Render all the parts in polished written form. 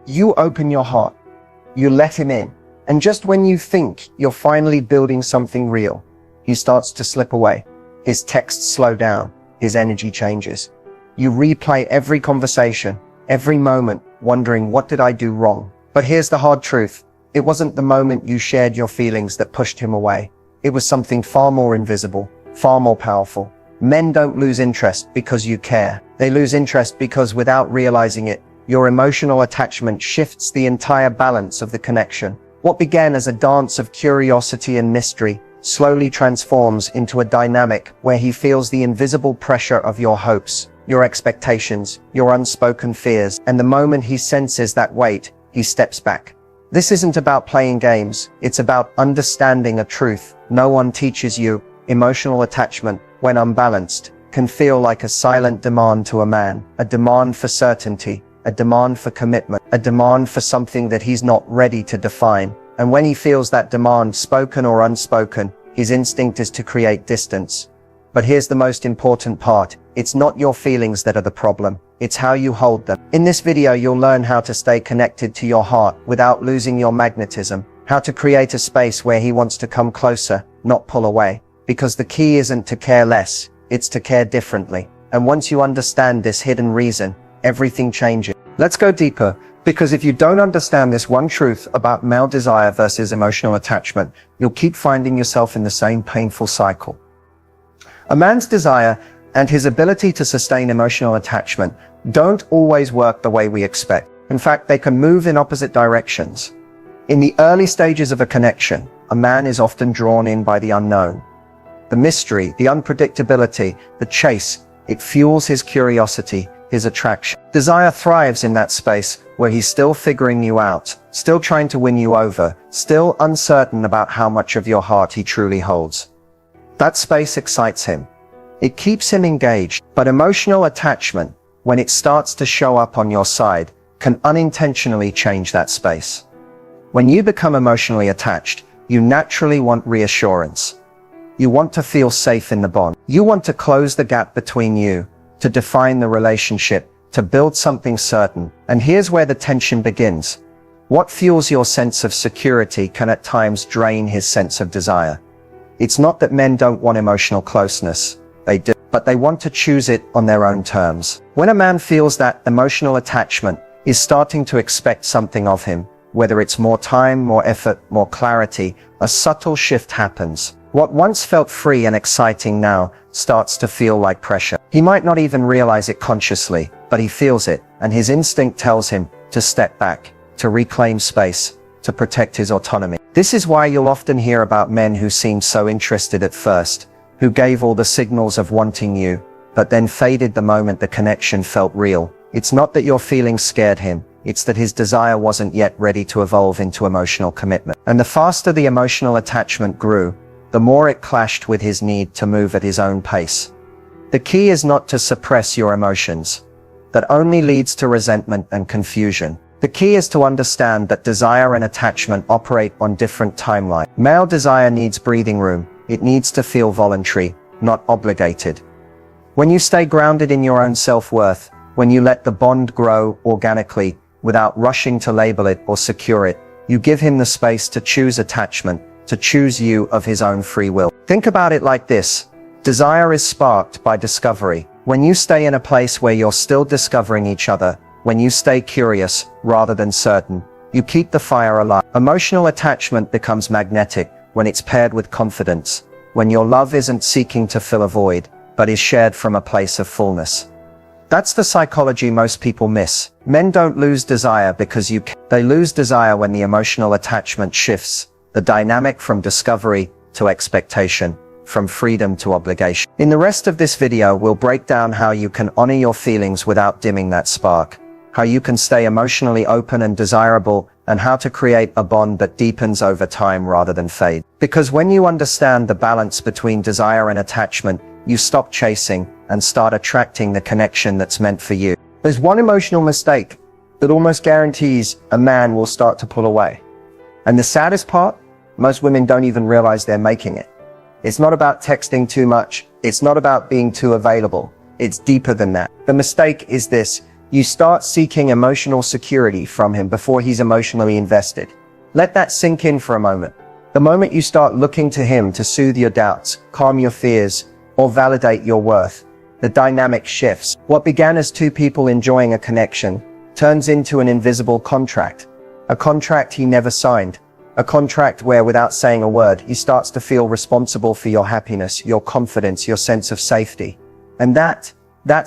You open your heart, you let him in, and just when you think you're finally building something real, he starts to slip away. His texts slow down, his energy changes. You replay every conversation, every moment, wondering, what did I do wrong? But here's the hard truth. It wasn't the moment you shared your feelings that pushed him away. It was something far more invisible, far more powerful. Men don't lose interest because you care. They lose interest because, without realizing it, your emotional attachment shifts the entire balance of the connection. What began as a dance of curiosity and mystery slowly transforms into a dynamic where he feels the invisible pressure of your hopes, your expectations, your unspoken fears, and the moment he senses that weight, he steps back. This isn't about playing games, it's about understanding a truth no one teaches you. Emotional attachment, when unbalanced, can feel like a silent demand to a man, a demand for certainty, a demand for commitment, a demand for something that he's not ready to define. And when he feels that demand, spoken or unspoken, his instinct is to create distance. But here's the most important part. It's not your feelings that are the problem. It's how you hold them. In this video, you'll learn how to stay connected to your heart without losing your magnetism, how to create a space where he wants to come closer, not pull away. Because the key isn't to care less, it's to care differently. And once you understand this hidden reason, everything changes. Let's go deeper, because if you don't understand this one truth about male desire versus emotional attachment, you'll keep finding yourself in the same painful cycle. A man's desire and his ability to sustain emotional attachment don't always work the way we expect. In fact, they can move in opposite directions. In the early stages of a connection, a man is often drawn in by the unknown. The mystery, the unpredictability, the chase, it fuels his curiosity, his attraction. Desire thrives in that space where he's still figuring you out, still trying to win you over, still uncertain about how much of your heart he truly holds. That space excites him. It keeps him engaged, but emotional attachment, when it starts to show up on your side, can unintentionally change that space. When you become emotionally attached, you naturally want reassurance. You want to feel safe in the bond. You want to close the gap between you, to define the relationship, to build something certain. And here's where the tension begins. What fuels your sense of security can at times drain his sense of desire. It's not that men don't want emotional closeness. They do, but they want to choose it on their own terms. When a man feels that emotional attachment is starting to expect something of him, whether it's more time, more effort, more clarity, a subtle shift happens. What once felt free and exciting now starts to feel like pressure. He might not even realize it consciously, but he feels it, and his instinct tells him to step back, to reclaim space, to protect his autonomy. This is why you'll often hear about men who seemed so interested at first, who gave all the signals of wanting you, but then faded the moment the connection felt real. It's not that your feelings scared him, it's that his desire wasn't yet ready to evolve into emotional commitment. And the faster the emotional attachment grew, the more it clashed with his need to move at his own pace. The key is not to suppress your emotions. That only leads to resentment and confusion. The key is to understand that desire and attachment operate on different timelines. Male desire needs breathing room. It needs to feel voluntary, not obligated. When you stay grounded in your own self-worth, when you let the bond grow organically without rushing to label it or secure it, you give him the space to choose attachment, to choose you of his own free will. Think about it like this. Desire is sparked by discovery. When you stay in a place where you're still discovering each other, when you stay curious rather than certain, you keep the fire alive. Emotional attachment becomes magnetic when it's paired with confidence, when your love isn't seeking to fill a void, but is shared from a place of fullness. That's the psychology most people miss. Men don't lose desire because you can. They lose desire when the emotional attachment shifts, the dynamic from discovery to expectation, from freedom to obligation. In the rest of this video, we'll break down how you can honor your feelings without dimming that spark, how you can stay emotionally open and desirable, and how to create a bond that deepens over time rather than fade. Because when you understand the balance between desire and attachment, you stop chasing and start attracting the connection that's meant for you. There's one emotional mistake that almost guarantees a man will start to pull away. And the saddest part, most women don't even realize they're making it. It's not about texting too much. It's not about being too available. It's deeper than that. The mistake is this. You start seeking emotional security from him before he's emotionally invested. Let that sink in for a moment. The moment you start looking to him to soothe your doubts, calm your fears, or validate your worth, the dynamic shifts. What began as two people enjoying a connection turns into an invisible contract. A contract he never signed. A contract where, without saying a word, he starts to feel responsible for your happiness, your confidence, your sense of safety. And that's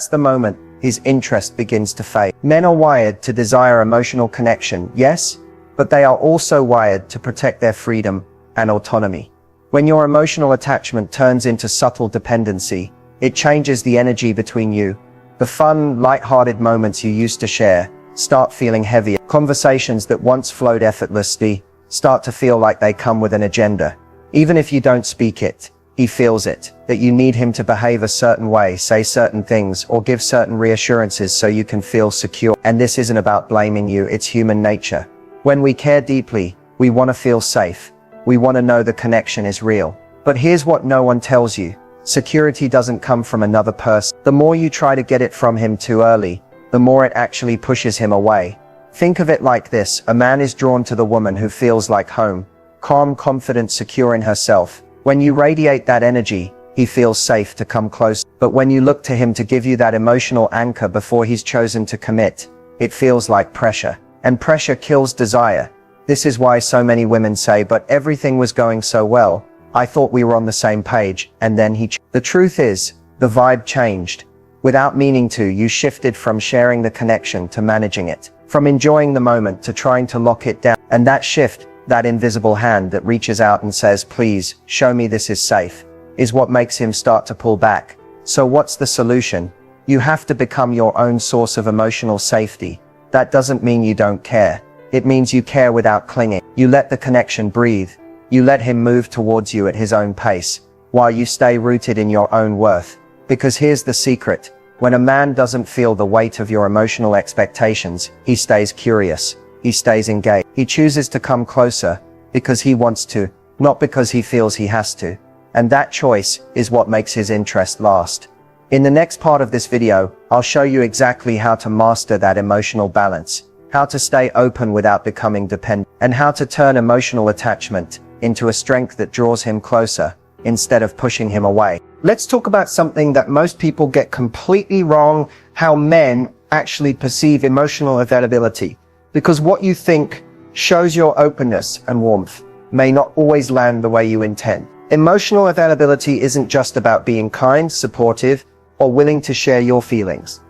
the moment his interest begins to fade. Men are wired to desire emotional connection, yes, but they are also wired to protect their freedom and autonomy. When your emotional attachment turns into subtle dependency, it changes the energy between you. The fun, light-hearted moments you used to share start feeling heavier. Conversations that once flowed effortlessly start to feel like they come with an agenda. Even if you don't speak it, he feels it, that you need him to behave a certain way, say certain things, or give certain reassurances so you can feel secure. And this isn't about blaming you, it's human nature. When we care deeply, we want to feel safe. We want to know the connection is real. But here's what no one tells you. Security doesn't come from another person. The more you try to get it from him too early, the more it actually pushes him away. Think of it like this. A man is drawn to the woman who feels like home, calm, confident, secure in herself. When you radiate that energy, he feels safe to come close. But when you look to him to give you that emotional anchor before he's chosen to commit, it feels like pressure. And pressure kills desire. This is why so many women say, but everything was going so well. I thought we were on the same page, and then The truth is, the vibe changed. Without meaning to, you shifted from sharing the connection to managing it. From enjoying the moment to trying to lock it down. And that shift, that invisible hand that reaches out and says, please, show me this is safe, is what makes him start to pull back. So what's the solution? You have to become your own source of emotional safety. That doesn't mean you don't care. It means you care without clinging. You let the connection breathe. You let him move towards you at his own pace, while you stay rooted in your own worth. Because here's the secret. When a man doesn't feel the weight of your emotional expectations, he stays curious. He stays engaged. He chooses to come closer because he wants to, not because he feels he has to. And that choice is what makes his interest last. In the next part of this video, I'll show you exactly how to master that emotional balance, how to stay open without becoming dependent, and how to turn emotional attachment into a strength that draws him closer instead of pushing him away. Let's talk about something that most people get completely wrong, how men actually perceive emotional availability. Because what you think shows your openness and warmth may not always land the way you intend. Emotional availability isn't just about being kind, supportive, or willing to share your feelings.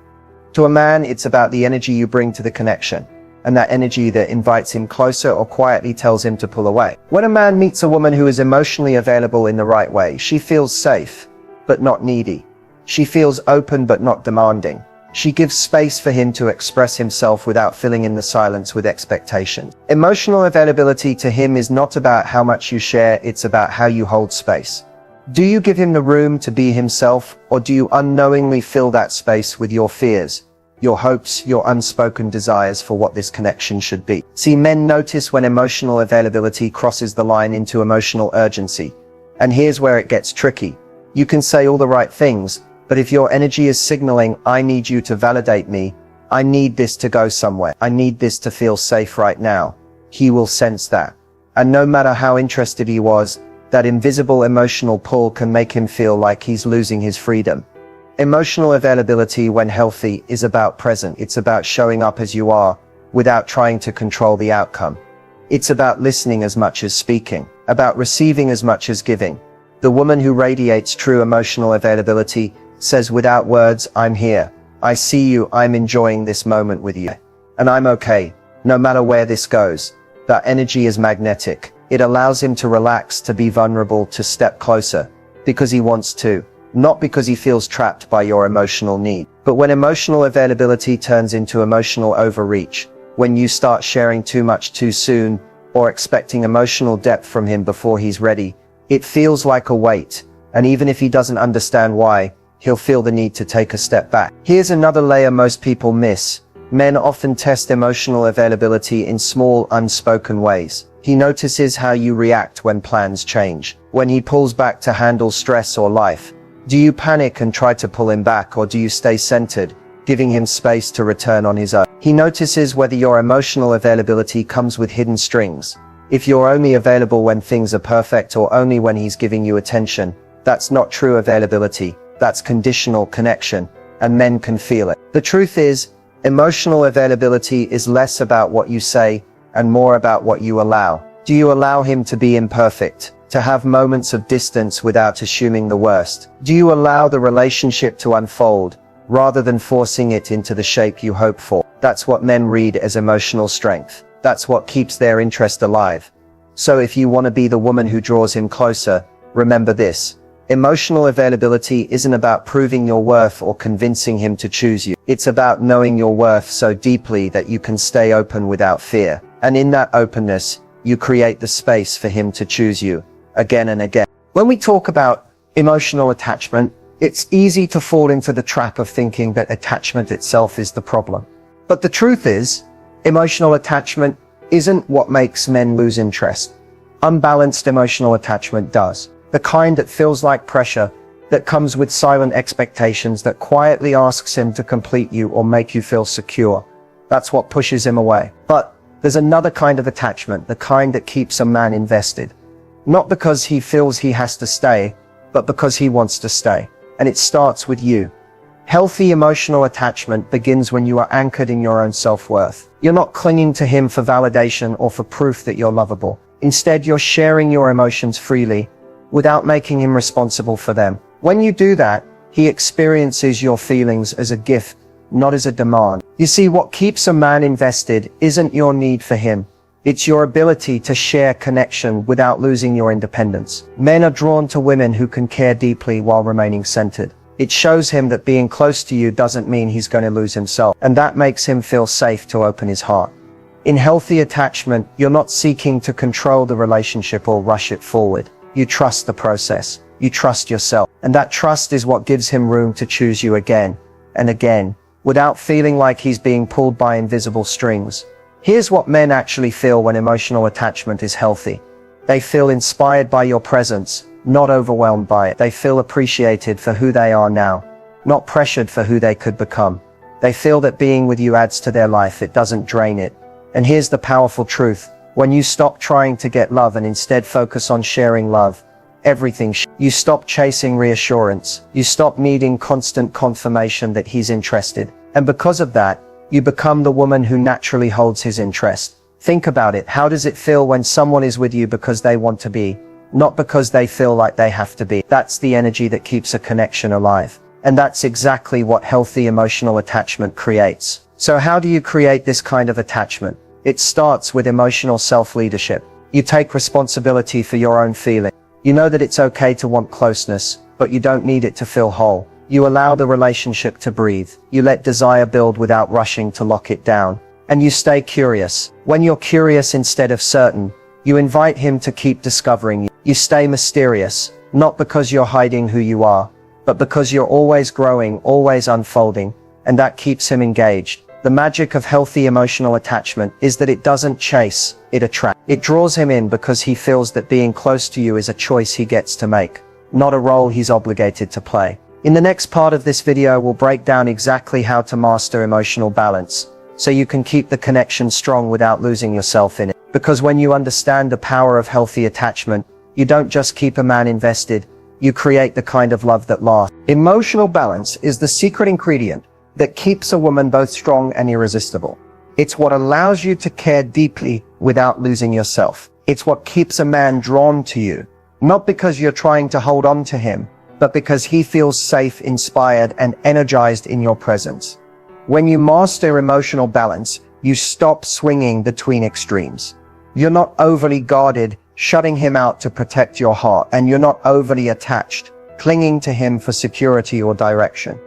To a man, it's about the energy you bring to the connection, and that energy that invites him closer or quietly tells him to pull away. When a man meets a woman who is emotionally available in the right way, she feels safe, but not needy. She feels open, but not demanding. She gives space for him to express himself without filling in the silence with expectations. Emotional availability to him is not about how much you share, it's about how you hold space. Do you give him the room to be himself, or do you unknowingly fill that space with your fears, your hopes, your unspoken desires for what this connection should be? See, men notice when emotional availability crosses the line into emotional urgency. And here's where it gets tricky. You can say all the right things, but if your energy is signaling, I need you to validate me, I need this to go somewhere, I need this to feel safe right now, he will sense that. And no matter how interested he was, that invisible emotional pull can make him feel like he's losing his freedom. Emotional availability, when healthy, is about present. It's about showing up as you are, without trying to control the outcome. It's about listening as much as speaking, about receiving as much as giving. The woman who radiates true emotional availability says without words, I'm here, I see you, I'm enjoying this moment with you, and I'm okay, no matter where this goes. That energy is magnetic. It allows him to relax, to be vulnerable, to step closer, because he wants to, not because he feels trapped by your emotional need. But when emotional availability turns into emotional overreach, when you start sharing too much too soon, or expecting emotional depth from him before he's ready, it feels like a weight, and even if he doesn't understand why, he'll feel the need to take a step back. Here's another layer most people miss. Men often test emotional availability in small, unspoken ways. He notices how you react when plans change, when he pulls back to handle stress or life. Do you panic and try to pull him back, or do you stay centered, giving him space to return on his own. He notices whether your emotional availability comes with hidden strings. If you're only available when things are perfect or only when he's giving you attention, that's not true availability. That's conditional connection, and men can feel it. The truth is, emotional availability is less about what you say and more about what you allow. Do you allow him to be imperfect, to have moments of distance without assuming the worst? Do you allow the relationship to unfold rather than forcing it into the shape you hope for? That's what men read as emotional strength. That's what keeps their interest alive. So if you want to be the woman who draws him closer, remember this. Emotional availability isn't about proving your worth or convincing him to choose you. It's about knowing your worth so deeply that you can stay open without fear. And in that openness, you create the space for him to choose you again and again. When we talk about emotional attachment, it's easy to fall into the trap of thinking that attachment itself is the problem. But the truth is, emotional attachment isn't what makes men lose interest. Unbalanced emotional attachment does. The kind that feels like pressure, that comes with silent expectations, that quietly asks him to complete you or make you feel secure. That's what pushes him away. But there's another kind of attachment, the kind that keeps a man invested. Not because he feels he has to stay, but because he wants to stay. And it starts with you. Healthy emotional attachment begins when you are anchored in your own self-worth. You're not clinging to him for validation or for proof that you're lovable. Instead, you're sharing your emotions freely, without making him responsible for them. When you do that, he experiences your feelings as a gift, not as a demand. You see, what keeps a man invested isn't your need for him. It's your ability to share connection without losing your independence. Men are drawn to women who can care deeply while remaining centered. It shows him that being close to you doesn't mean he's going to lose himself, and that makes him feel safe to open his heart. In healthy attachment, you're not seeking to control the relationship or rush it forward. You trust the process. You trust yourself. And that trust is what gives him room to choose you again and again, without feeling like he's being pulled by invisible strings. Here's what men actually feel when emotional attachment is healthy. They feel inspired by your presence, not overwhelmed by it. They feel appreciated for who they are now, not pressured for who they could become. They feel that being with you adds to their life. It doesn't drain it. And here's the powerful truth. When you stop trying to get love and instead focus on sharing love, everything you stop chasing reassurance. You stop needing constant confirmation that he's interested. And because of that, you become the woman who naturally holds his interest. Think about it. How does it feel when someone is with you because they want to be, not because they feel like they have to be? That's the energy that keeps a connection alive. And that's exactly what healthy emotional attachment creates. So how do you create this kind of attachment? It starts with emotional self-leadership. You take responsibility for your own feeling. You know that it's okay to want closeness, but you don't need it to feel whole. You allow the relationship to breathe. You let desire build without rushing to lock it down. And you stay curious. When you're curious instead of certain, you invite him to keep discovering you. You stay mysterious, not because you're hiding who you are, but because you're always growing, always unfolding, and that keeps him engaged. The magic of healthy emotional attachment is that it doesn't chase, it attracts. It draws him in because he feels that being close to you is a choice he gets to make, not a role he's obligated to play. In the next part of this video, we'll break down exactly how to master emotional balance, so you can keep the connection strong without losing yourself in it. Because when you understand the power of healthy attachment, you don't just keep a man invested, you create the kind of love that lasts. Emotional balance is the secret ingredient that keeps a woman both strong and irresistible. It's what allows you to care deeply without losing yourself. It's what keeps a man drawn to you, not because you're trying to hold on to him, but because he feels safe, inspired, and energized in your presence. When you master emotional balance, you stop swinging between extremes. You're not overly guarded, shutting him out to protect your heart, and you're not overly attached, clinging to him for security or direction.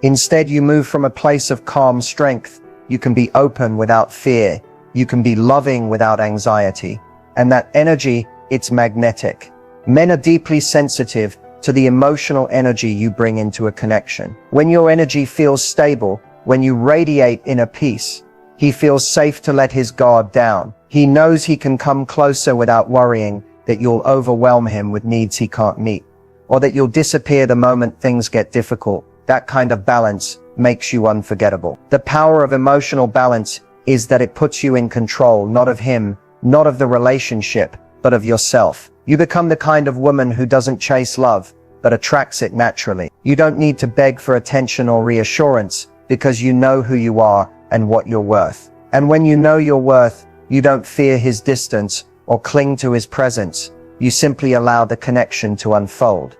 Instead, you move from a place of calm strength. You can be open without fear. You can be loving without anxiety. And that energy, it's magnetic. Men are deeply sensitive to the emotional energy you bring into a connection. When your energy feels stable, when you radiate inner peace, he feels safe to let his guard down. He knows he can come closer without worrying that you'll overwhelm him with needs he can't meet, or that you'll disappear the moment things get difficult. That kind of balance, makes you unforgettable. The power of emotional balance is that it puts you in control, not of him, not of the relationship, but of yourself. You become the kind of woman who doesn't chase love, but attracts it naturally. You don't need to beg for attention or reassurance because you know who you are and what you're worth. And when you know your worth, you don't fear his distance or cling to his presence. You simply allow the connection to unfold.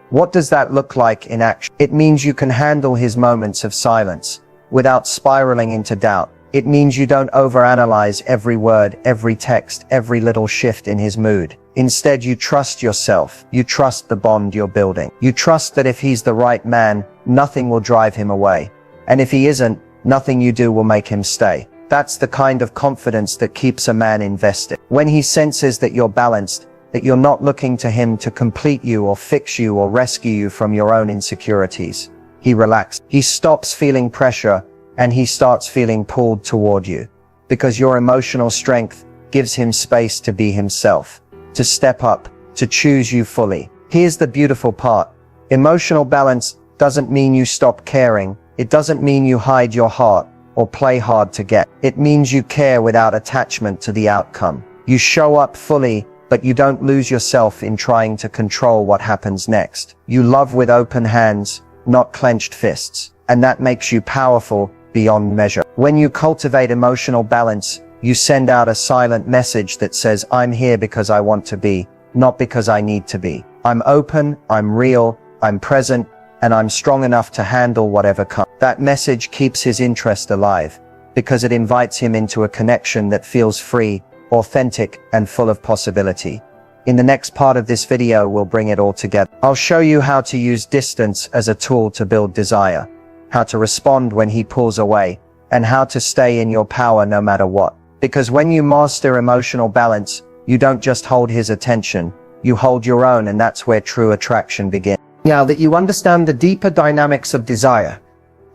What does that look like in action? It means you can handle his moments of silence without spiraling into doubt. It means you don't overanalyze every word, every text, every little shift in his mood. Instead, you trust yourself. You trust the bond you're building. You trust that if he's the right man, nothing will drive him away. And if he isn't, nothing you do will make him stay. That's the kind of confidence that keeps a man invested. When he senses that you're balanced, that you're not looking to him to complete you or fix you or rescue you from your own insecurities, he relaxes. He stops feeling pressure and he starts feeling pulled toward you, because your emotional strength gives him space to be himself, to step up, to choose you fully. Here's the beautiful part. Emotional balance doesn't mean you stop caring. It doesn't mean you hide your heart or play hard to get. It means you care without attachment to the outcome. You show up fully, but you don't lose yourself in trying to control what happens next. You love with open hands, not clenched fists. And that makes you powerful beyond measure. When you cultivate emotional balance, you send out a silent message that says, I'm here because I want to be, not because I need to be. I'm open, I'm real, I'm present, and I'm strong enough to handle whatever comes. That message keeps his interest alive, because it invites him into a connection that feels free, authentic, and full of possibility. In the next part of this video, we'll bring it all together. I'll show you how to use distance as a tool to build desire, how to respond when he pulls away, and how to stay in your power no matter what. Because when you master emotional balance, you don't just hold his attention, you hold your own, and that's where true attraction begins. Now that you understand the deeper dynamics of desire,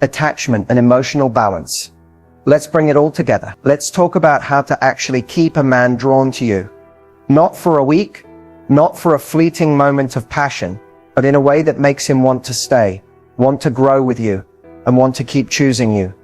attachment, and emotional balance, let's bring it all together. Let's talk about how to actually keep a man drawn to you. Not for a week, not for a fleeting moment of passion, but in a way that makes him want to stay, want to grow with you, and want to keep choosing you.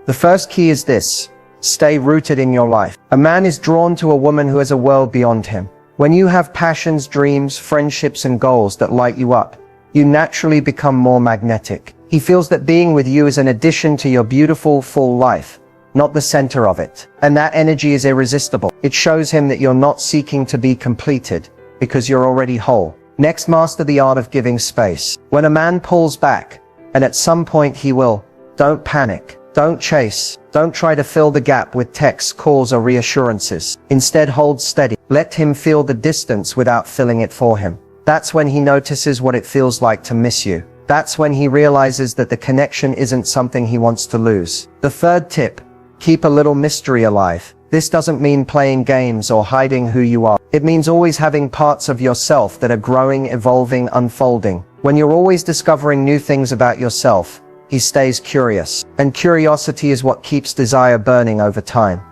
The first key is this: stay rooted in your life. A man is drawn to a woman who has a world beyond him. When you have passions, dreams, friendships, and goals that light you up, you naturally become more magnetic. He feels that being with you is an addition to your beautiful, full life, not the center of it. And that energy is irresistible. It shows him that you're not seeking to be completed, because you're already whole. Next, master the art of giving space. When a man pulls back, and at some point he will, don't panic. Don't chase. Don't try to fill the gap with texts, calls, or reassurances. Instead, hold steady. Let him feel the distance without filling it for him. That's when he notices what it feels like to miss you. That's when he realizes that the connection isn't something he wants to lose. The third tip: keep a little mystery alive. This doesn't mean playing games or hiding who you are. It means always having parts of yourself that are growing, evolving, unfolding. When you're always discovering new things about yourself, he stays curious. And curiosity is what keeps desire burning over time.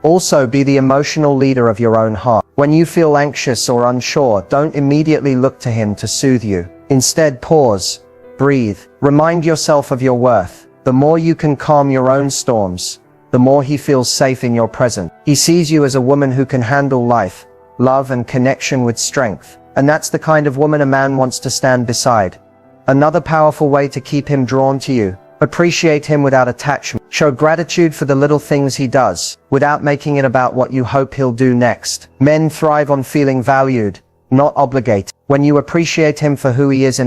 Also, be the emotional leader of your own heart. When you feel anxious or unsure, don't immediately look to him to soothe you. Instead, pause, breathe, remind yourself of your worth. The more you can calm your own storms, the more he feels safe in your presence. He sees you as a woman who can handle life, love, and connection with strength. And that's the kind of woman a man wants to stand beside. Another powerful way to keep him drawn to you: appreciate him without attachment. Show gratitude for the little things he does, without making it about what you hope he'll do next. Men thrive on feeling valued, not obligated. When you appreciate him for who he is in the